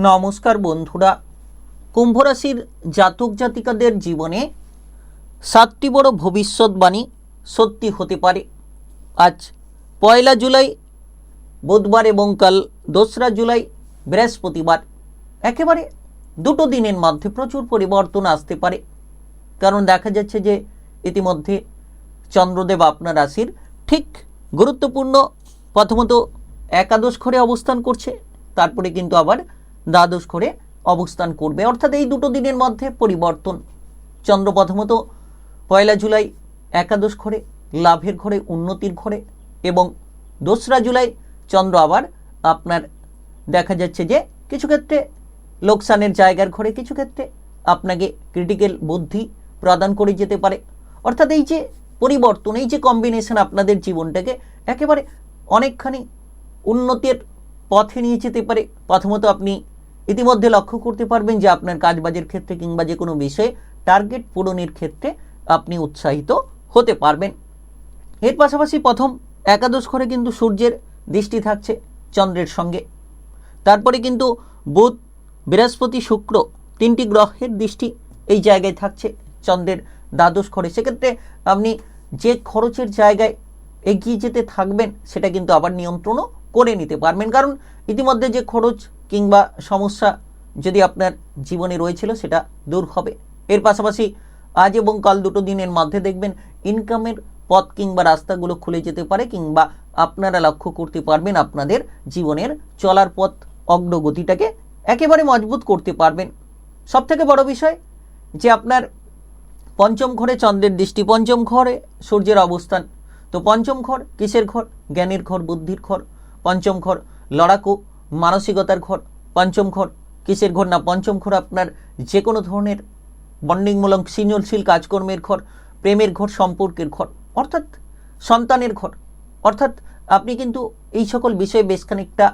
নমস্কার বন্ধুরা, কুম্ভ রাশির জাতক জাতিকাদের জীবনে 7টি বড় ভবিষ্যৎবাণী সত্যি হতে পারে। আজ 1 জুলাই বুধবার এবং কাল 2রা জুলাই বৃহস্পতিবার, একেবারে দুটো দিনের মধ্যে প্রচুর পরিবর্তন আসতে পারে। কারণ দেখা যাচ্ছে যে ইতিমধ্যে চন্দ্রদেব আপনার রাশির ঠিক গুরুত্বপূর্ণ প্রথমত একাদশ ঘরে অবস্থান করছে, তারপরে কিন্তু আবার দ্বাদশ ঘরে অবস্থান করবে। অর্থাৎ এই দুটো দিনের মধ্যে পরিবর্তন। চন্দ্র প্রথমত 1 জুলাই একাদশ ঘরে, লাভের ঘরে, উন্নতির ঘরে, এবং 2রা জুলাই চন্দ্র আবার আপনার দেখা যাচ্ছে যে কিছু ক্ষেত্রে লোকসানের জায়গার ঘরে, কিছু ক্ষেত্রে আপনাকে ক্রিটিক্যাল বুদ্ধি প্রদান করে যেতে পারে। অর্থাৎ এই যে পরিবর্তন, এই যে কম্বিনেশন আপনাদের জীবনটাকে একেবারে অনেকখানি উন্নতির পথে নিয়ে যেতে পারে। প্রথমত আপনি ইতিমধ্যে লক্ষ্য করতে পারবেন যে আপনার কাজবাজের ক্ষেত্রে কিংবা যে কোনো বিষয়ে টার্গেট পূরণের ক্ষেত্রে আপনি উৎসাহিত হতে পারবেন। এর পাশাপাশি প্রথম একাদশ ঘরে কিন্তু সূর্যের দৃষ্টি থাকছে চন্দ্রের সঙ্গে, তারপরে কিন্তু বুধ, বৃহস্পতি, শুক্র 3টি গ্রহের দৃষ্টি এই জায়গায় থাকছে চন্দ্রের দ্বাদশ ঘরে। সেক্ষেত্রে আপনি যে খরচের জায়গায় এগিয়ে যেতে থাকবেন সেটা কিন্তু আবার নিয়ন্ত্রণও করে নিতে পারবেন। কারণ ইতিমধ্যে যে খরচ কিংবা সমস্যা যদি আপনার জীবনে রয়েছিল সেটা দূর হবে। এর পাশাপাশি আজ এবং কাল দুটো দিনের মধ্যে দেখবেন ইনকামের পথ কিংবা রাস্তাগুলো খুলে যেতে পারে, কিংবা আপনারা লক্ষ্য করতে পারবেন আপনাদের জীবনের চলার পথ অগ্রগতিটাকে একেবারে মজবুত করতে পারবেন। সবথেকে বড় বিষয় যে আপনার পঞ্চম ঘরে চন্দ্রের দৃষ্টি, পঞ্চম ঘরে সূর্যের অবস্থান। তো পঞ্চম ঘর কিসের ঘর? জ্ঞানের ঘর, বুদ্ধির ঘর। পঞ্চম ঘর লড়াকু মানসিকতার ঘর। পঞ্চম ঘর কিসের ঘর? না, পঞ্চম ঘর আপনার যে কোনো ধরনের বন্ডিংমূলক সৃজনশীল কাজকর্মের ঘর, প্রেমের ঘর, সম্পর্কের ঘর, অর্থাৎ সন্তানের ঘর। অর্থাৎ আপনি কিন্তু এই সকল বিষয়ে বেশ খানিকটা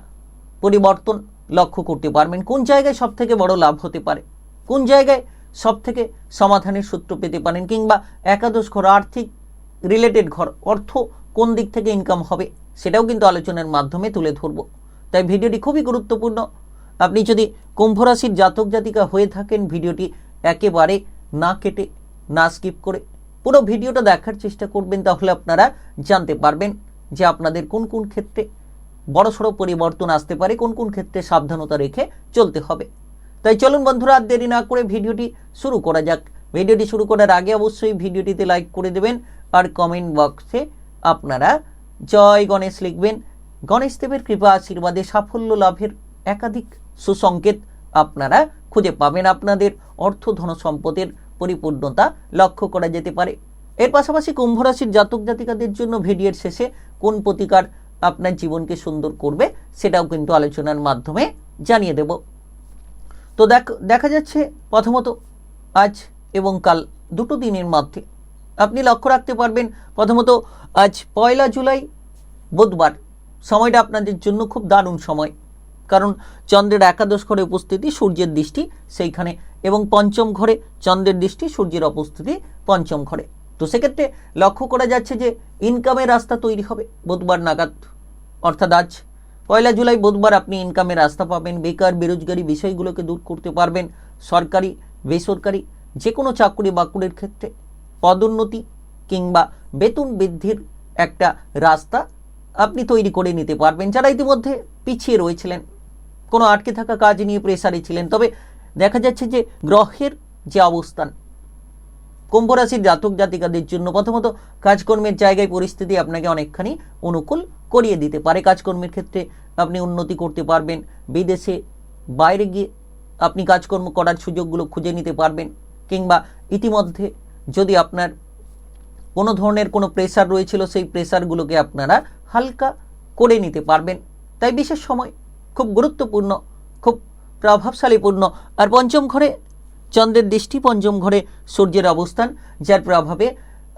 পরিবর্তন লক্ষ্য করতে পারবেন। কোন জায়গায় সব থেকে বড় লাভ হতে পারে, কোন জায়গায় সব থেকে সমাধানের সূত্র পেতে পারেন, কিংবা একাদশ ঘর আর্থিক রিলেটেড ঘর, অর্থ কোন দিক থেকে ইনকাম হবে, সেটাও কিন্তু আলোচনার মাধ্যমে তুলে ধরব। তাই ভিডিওটি খুবই গুরুত্বপূর্ণ। আপনি যদি কুম্ভ রাশির জাতক জাতিকা হয়ে থাকেন, ভিডিওটি একেবারে না কেটে, না স্কিপ করে পুরো ভিডিওটা দেখার চেষ্টা করবেন। তাহলে আপনারা জানতে পারবেন যে আপনাদের কোন কোন ক্ষেত্রে বড়সড় পরিবর্তন আসতে পারে, কোন কোন ক্ষেত্রে সাবধানতা রেখে চলতে হবে। তাই চলুন বন্ধুরা, আর দেরি না করে ভিডিওটি শুরু করা যাক। ভিডিওটি শুরু করার আগে অবশ্যই ভিডিওটিতে লাইক করে দেবেন, আর কমেন্ট বক্সে আপনারা জয় গণেশ লিখবেন। গণেশ দেবের কৃপা আশীর্বাদে সাফল্য লাভের একাধিক সুসংকেত আপনারা খুঁজে পাবেন। আপনাদের অর্থ ধন সম্পদের পরিপূর্ণতা লক্ষ্য করা যেতে পারে। এর পাশাপাশি কুম্ভ রাশির জাতক জাতিকাদের জন্য ভিডিওর শেষে কোন প্রতিকার আপনার জীবনকে সুন্দর করবে সেটাও কিন্তু আলোচনার মাধ্যমে জানিয়ে দেব। তো দেখা যাচ্ছে প্রথমত আজ এবং কাল দুটো দিনের মধ্যে আপনি লক্ষ্য রাখতে পারবেন। প্রথমত আজ 1 জুলাই বুধবার, সময়টা আপনাদের জন্য খুব দারুণ সময়। কারণ চন্দ্রের একাদশ ঘরে উপস্থিতি, সূর্যের দৃষ্টি সেইখানে, এবং পঞ্চম ঘরে চন্দ্রের দৃষ্টি, সূর্যের উপস্থিতি পঞ্চম ঘরে। তো সেক্ষেত্রে লক্ষ্য করা যাচ্ছে যে ইনকামের রাস্তা তৈরি হবে বুধবার নাগাদ। অর্থাৎ আজ 1 জুলাই বুধবার আপনি ইনকামের রাস্তা পাবেন। বেকার বেরোজগারি বিষয়গুলোকে দূর করতে পারবেন। সরকারি বেসরকারি যে কোনো চাকরি বাকরির ক্ষেত্রে পদোন্নতি কিংবা বেতন বৃদ্ধির একটা রাস্তা আপনি তৈরি করে নিতে পারবেন। যারা ইতিমধ্যে পিছিয়ে রয়েছিলেন, কোনো আটকে থাকা কাজ নিয়ে প্রেসারে ছিলেন, তবে দেখা যাচ্ছে যে গ্রহের যে অবস্থান কুম্ভ রাশির জাতক জাতিকাদের জন্য প্রথমত কাজকর্মের জায়গায় পরিস্থিতি আপনাকে অনেকখানি অনুকূল করিয়ে দিতে পারে। কাজকর্মের ক্ষেত্রে আপনি উন্নতি করতে পারবেন। বিদেশে বাইরে গিয়ে আপনি কাজকর্ম করার সুযোগগুলো খুঁজে নিতে পারবেন, কিংবা ইতিমধ্যে যদি আপনার কোনো ধরনের কোনো প্রেসার রয়েছিল সেই প্রেসারগুলোকে আপনারা হালকা করে নিতে পারবেন। তাই বিশেষ সময় খুব গুরুত্বপূর্ণ, খুব প্রভাবশালীপূর্ণ। আর পঞ্চম ঘরে চন্দ্রের দৃষ্টি, পঞ্চম ঘরে সূর্যের অবস্থান, যার প্রভাবে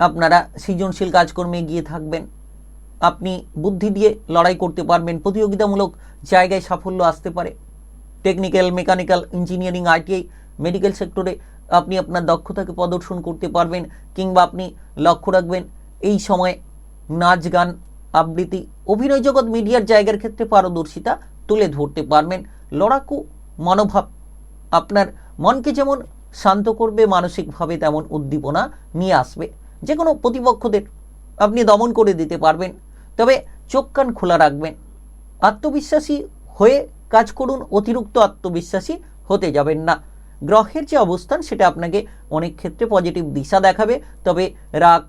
আপনারা সৃজনশীল কাজকর্মে গিয়ে থাকবেন। আপনি বুদ্ধি দিয়ে লড়াই করতে পারবেন। প্রতিযোগিতামূলক জায়গায় সাফল্য আসতে পারে। Technical, mechanical, engineering, ITI, medical সেক্টরে আপনি আপনার দক্ষতাকে প্রদর্শন করতে পারবেন, কিংবা আপনি লক্ষ্য রাখবেন এই সময় নাচ, গান, আবৃত্তি, অভিনয় জগৎ, মিডিয়ার জায়গার ক্ষেত্রে পারদর্শিতা তুলে ধরতে পারবেন। লড়াকু মনোভাব আপনার মনকে যেমন শান্ত করবে, মানসিকভাবে তেমন উদ্দীপনা নিয়ে আসবে। যে কোনো প্রতিপক্ষদের আপনি দমন করে দিতে পারবেন। তবে চোখ কান খোলা রাখবেন, আত্মবিশ্বাসী হয়ে কাজ করুন, অতিরিক্ত আত্মবিশ্বাসী হতে যাবেন না। গ্রহের যে অবস্থান সেটা আপনাকে অনেক ক্ষেত্রে পজিটিভ দিশা দেখাবে, তবে রাগ,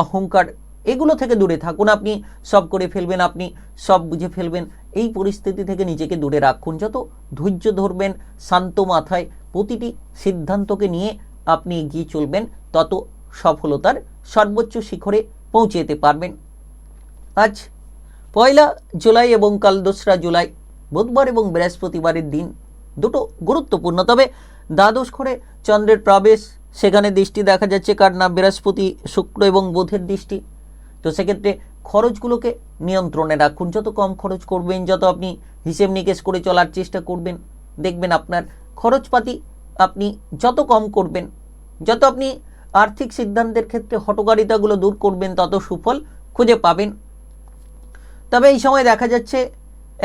অহংকার এগুলো থেকে দূরে থাকুন। আপনি সব করে ফেলবেন, আপনি সব বুঝে ফেলবেন, এই পরিস্থিতি থেকে নিজেকে দূরে রাখুন। যত ধৈর্য ধরবেন, শান্ত মাথায় প্রতিটি সিদ্ধান্তকে নিয়ে আপনি এগিয়ে চলবেন, তত সফলতার সর্বোচ্চ শিখরে পৌঁছে যেতে পারবেন। আজ 1 জুলাই এবং কাল 2রা জুলাই, বুধবার এবং বৃহস্পতিবারের দিন দুটো গুরুত্বপূর্ণ। তবে দ্বাদশ ঘরে চন্দ্রের প্রবেশ, সেখানে দৃষ্টি দেখা যাচ্ছে কার না, বৃহস্পতি, শুক্র এবং বুধের দৃষ্টি। তো সেক্ষেত্রে খরচগুলোকে নিয়ন্ত্রণে রাখুন। যত কম খরচ করবেন, যত আপনি হিসেব নিকেশ করে চলার চেষ্টা করবেন, দেখবেন আপনার খরচপাতি আপনি যত কম করবেন, যত আপনি আর্থিক সিদ্ধান্তের ক্ষেত্রে হঠকারিতাগুলো দূর করবেন, তত সুফল খুঁজে পাবেন। তবে এই সময় দেখা যাচ্ছে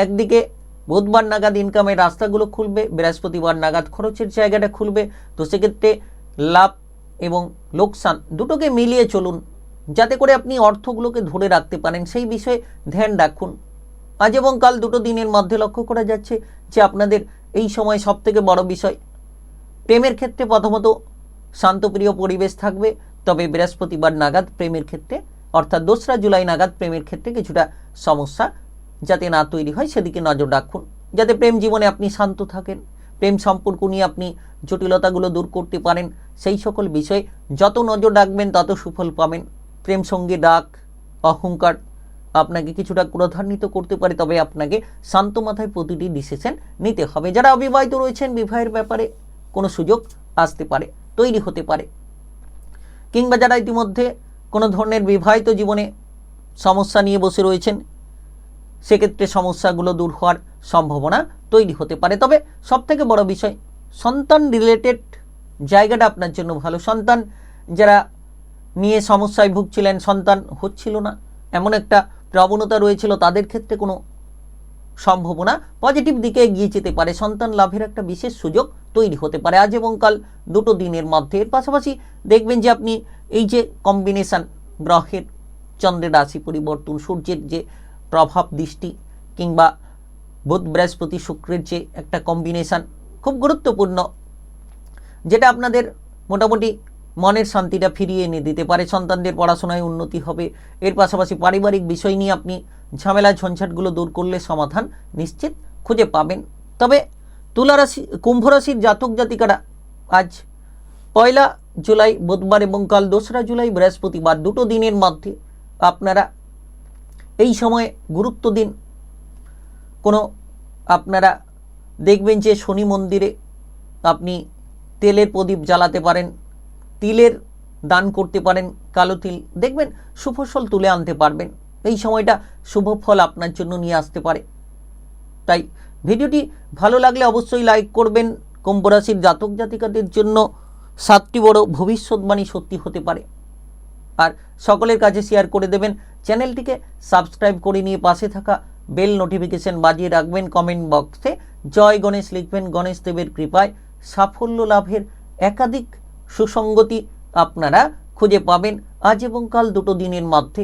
একদিকে বুধবার নাগাদ ইনকামের রাস্তাগুলো খুলবে, বৃহস্পতিবার নাগাদ খরচের জায়গাটা খুলবে। তো সেক্ষেত্রে লাভ এবং লোকসান দুটোকে মিলিয়ে চলুন, যাতে করে আপনি অর্থগুলোকে ধরে রাখতে পারেন, সেই বিষয়ে ধ্যান রাখুন। আজ এবং কাল দুটো দিনের মধ্যে লক্ষ্য করা যাচ্ছে যে আপনাদের এই সময় সবথেকে বড় বিষয় প্রেমের ক্ষেত্রে প্রথমত শান্তপ্রিয় পরিবেশ থাকবে। তবে বৃহস্পতিবার নাগাদ প্রেমের ক্ষেত্রে, অর্থাৎ 2রা জুলাই নাগাদ প্রেমের ক্ষেত্রে কিছুটা সমস্যা যাতে না তৈরি হয় সেদিকে নজর রাখুন, যাতে প্রেম জীবনে আপনি শান্ত থাকেন, প্রেম সম্পর্ক নিয়ে আপনি জটিলতাগুলো দূর করতে পারেন। সেই সকল বিষয়ে যত নজর রাখবেন তত সুফল পাবেন। প্রেম সঙ্গে রাগ, অহংকার আপনাকে কিছুটা ক্রোধান্বিত করতে পারে, তবে আপনাকে শান্ত মাথায় প্রতিটি ডিসিশন নিতে হবে। যারা অবিবাহিত রয়েছেন, বিবাহের ব্যাপারে কোনো সুযোগ আসতে পারে, তৈরি হতে পারে, কিংবা যারা ইতিমধ্যে কোনো ধরনের বিবাহিত জীবনে সমস্যা নিয়ে বসে রয়েছেন, সেক্ষেত্রে সমস্যাগুলো দূর হওয়ার সম্ভাবনা তৈরি হতে পারে। তবে সবথেকে বড় বিষয় সন্তান রিলেটেড জায়গাটা আপনার জন্য ভালো। সন্তান যারা নিয়ে সমস্যায় ভুগছিলেন, সন্তান হচ্ছিল না, এমন একটা প্রবণতা রয়েছিল, তাদের ক্ষেত্রে কোনো সম্ভাবনা পজিটিভ দিকে এগিয়ে যেতে পারে। সন্তান লাভের একটা বিশেষ সুযোগ তৈরি হতে পারে আজ এবং কাল দুটো দিনের মধ্যে। এর পাশাপাশি দেখবেন যে আপনি এই যে কম্বিনেশন, গ্রহের চন্দ্রের রাশি পরিবর্তন, সূর্যের যে প্রভাব দৃষ্টি, কিংবা বুধ বৃহস্পতি শুক্রের যে একটা কম্বিনেশন, খুব গুরুত্বপূর্ণ, যেটা আপনাদের মোটামুটি মনের শান্তিটা ফিরিয়ে এনে দিতে পারে। সন্তানদের পড়াশোনায় উন্নতি হবে। এর পাশাপাশি পারিবারিক বিষয় নিয়ে আপনি ঝামেলা ঝঞ্ঝাটগুলো দূর করলে সমাধান নিশ্চিত খুঁজে পাবেন। তবে তুলা রাশি, কুম্ভ রাশির জাতক জাতিকারা আজ 1 জুলাই বুধবার এবং কাল 2রা জুলাই বৃহস্পতিবার দুটো দিনের মধ্যে আপনারা এই সময়ে গুরুত্ব দিন। কোনো আপনারা দেখবেন যে শনি মন্দিরে আপনি তেলের প্রদীপ জ্বালাতে পারেন, তিলের দান করতে পারেন, কালো তিল, দেখবেন শুভ ফল তুলে আনতে পারবেন। এই সময়টা শুভ ফল আপনার জন্য নিয়ে আসতে পারে। তাই ভিডিওটি ভালো লাগলে অবশ্যই লাইক করবেন। কুম্ভ রাশির জাতক জাতিকাদের জন্য 7টি বড় ভবিষ্যৎবাণী সত্যি হতে পারে, আর সকলের কাছে শেয়ার করে দেবেন। চ্যানেলটিকে সাবস্ক্রাইব করে নিয়ে পাশে থাকা বেল নোটিফিকেশন বাজিয়ে রাখবেন। কমেন্ট বক্সে জয় গণেশ লিখবেন। গণেশ দেবের কৃপায় সাফল্য লাভের একাধিক সুসঙ্গতি আপনারা খুঁজে পাবেন আজ এবং কাল দুটো দিনের মধ্যে।